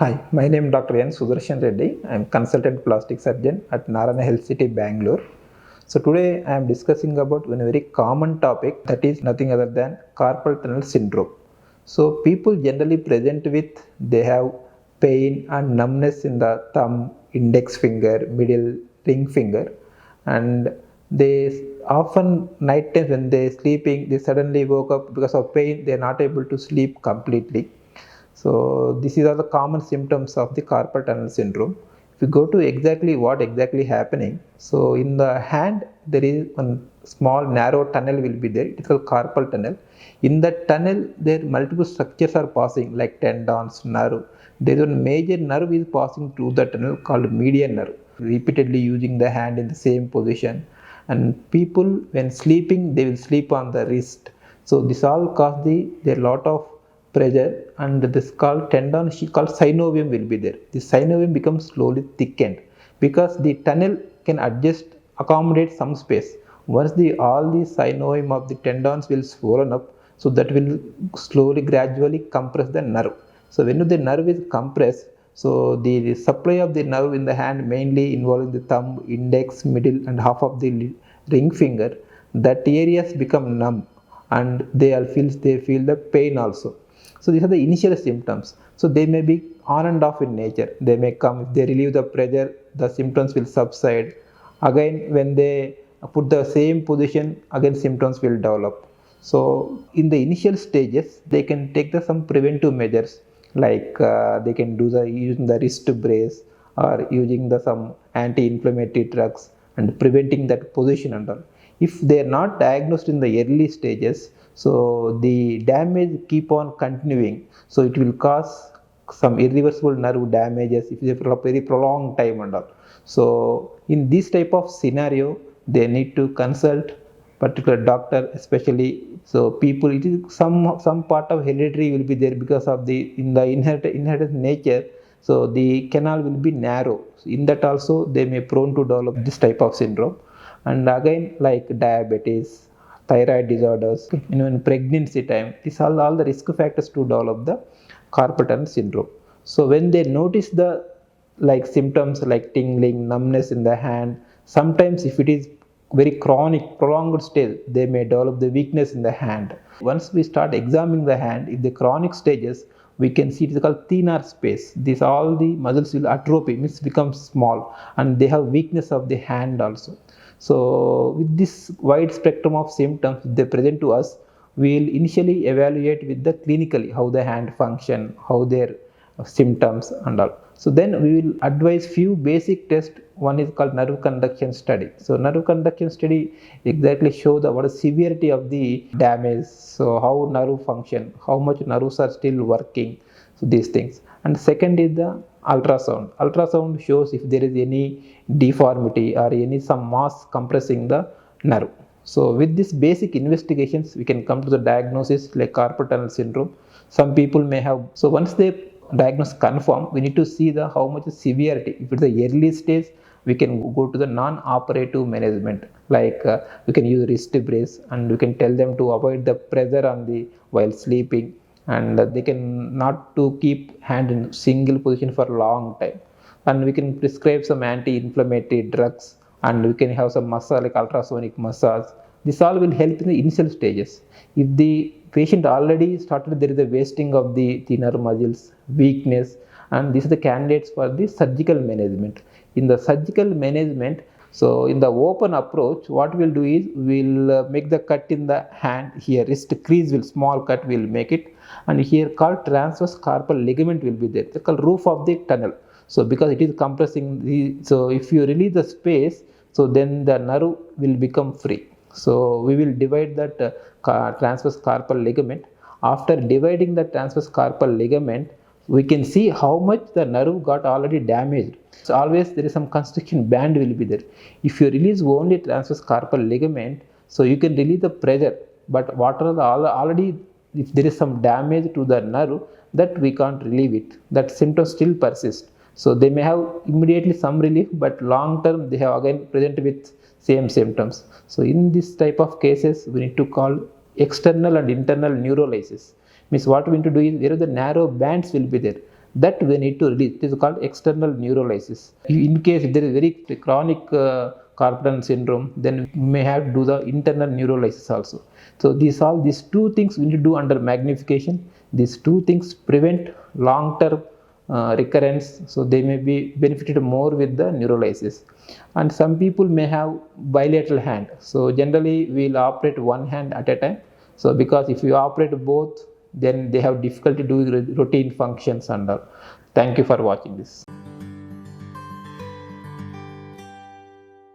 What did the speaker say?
Hi, my name is Dr. N. Sudarshan Reddy. I am consultant plastic surgeon at Narayana Health City, Bangalore. So today I am discussing about one very common topic, that is nothing other than carpal tunnel syndrome. So people generally present with, they have pain and numbness in the thumb, index finger, middle ring finger, and they often night times when they sleeping, they suddenly woke up because of pain, they are not able to sleep completely. So these are the common symptoms of the carpal tunnel syndrome. If you go to exactly what exactly happening, so in the hand there is one small narrow tunnel will be there. It is called carpal tunnel. In that tunnel, there multiple structures are passing like tendons, nerve. There is one major nerve is passing through the tunnel called median nerve. Repeatedly using the hand in the same position, and people when sleeping they will sleep on the wrist. So this all cause the lot of pressure, and this called tendon called synovium will be there. The synovium becomes slowly thickened because the tunnel can adjust, accommodate some space. Once the all the synovium of the tendons will swollen up, so that will slowly gradually compress the nerve. So when the nerve is compressed, so the supply of the nerve in the hand mainly involving the thumb, index, middle and half of the ring finger, that areas become numb, and they feel the pain also. So these are the initial symptoms. So they may be on and off in nature. They may come if they relieve the pressure, the symptoms will subside. Again, when they put the same position, again symptoms will develop. So in the initial stages, they can take some preventive measures, like they can do the using the wrist brace, or using some anti-inflammatory drugs, and preventing that position and all. If they are not diagnosed in the early stages, so the damage keep on continuing, so it will cause some irreversible nerve damages if they for a very prolonged time and all. So in this type of scenario, they need to consult particular doctor especially. So people, it is some part of hereditary will be there because of the in the inherited nature. So the canal will be narrow. So in that also they may prone to develop this type of syndrome. And again, like diabetes, thyroid disorders, in pregnancy time, these are all the risk factors to develop the carpal tunnel syndrome. So when they notice the like symptoms like tingling, numbness in the hand, sometimes if it is very chronic prolonged stage, they may develop the weakness in the hand. Once we start examining the hand, if the chronic stages, we can see it is called thenar space. These all the muscles will atrophy, means become small, and they have weakness of the hand also. So with this wide spectrum of symptoms they present to us, we will initially evaluate with the clinically how the hand function, how their symptoms and all. So then we will advise few basic tests. One is called nerve conduction study. So nerve conduction study exactly show the what is severity of the damage, so how nerve function, how much nerves are still working, so these things. And second is the ultrasound. Ultrasound shows if there is any deformity or any some mass compressing the nerve. So with this basic investigations, we can come to the diagnosis like carpal tunnel syndrome. Some people may have, so once they diagnose confirm, we need to see the how much severity. If it's the early stage, we can go to the non-operative management, like we can use wrist brace, and we can tell them to avoid the pressure on the while sleeping, and they can not to keep hand in single position for a long time, and we can prescribe some anti-inflammatory drugs, and we can have some massage like ultrasonic massage. This all will help in the initial stages. If the patient already started, there is a wasting of the thinner muscles, weakness, and these are the candidates for the surgical management. In the surgical management, so in the open approach, what we'll do is we'll make the cut in the hand here, wrist crease will small cut will make it, and here called transverse carpal ligament will be there. It's called roof of the tunnel. So because it is compressing the, so if you release the space, so then the nerve will become free. So we will divide that transverse carpal ligament. After dividing the transverse carpal ligament, we can see how much the nerve got already damaged. So always there is some constriction band will be there. If you release only transverse carpal ligament, so you can release the pressure, but what are the already, if there is some damage to the nerve, that we can't relieve it, that symptoms still persist. So they may have immediately some relief, but long term they have again present with same symptoms. So in this type of cases, we need to call external and internal neurolysis. Means what we need to do is, there are the narrow bands will be there. that we need to release. It is called external neurolysis. In case there is very chronic carpal tunnel syndrome, then we may have to do the internal neurolysis also. So these two things we need to do under magnification. These two things prevent long-term recurrence, so they may be benefited more with the neurolysis. And some people may have bilateral hand, so generally we'll operate one hand at a time. So because if you operate both, then they have difficulty doing routine functions and all. Thank you for watching this.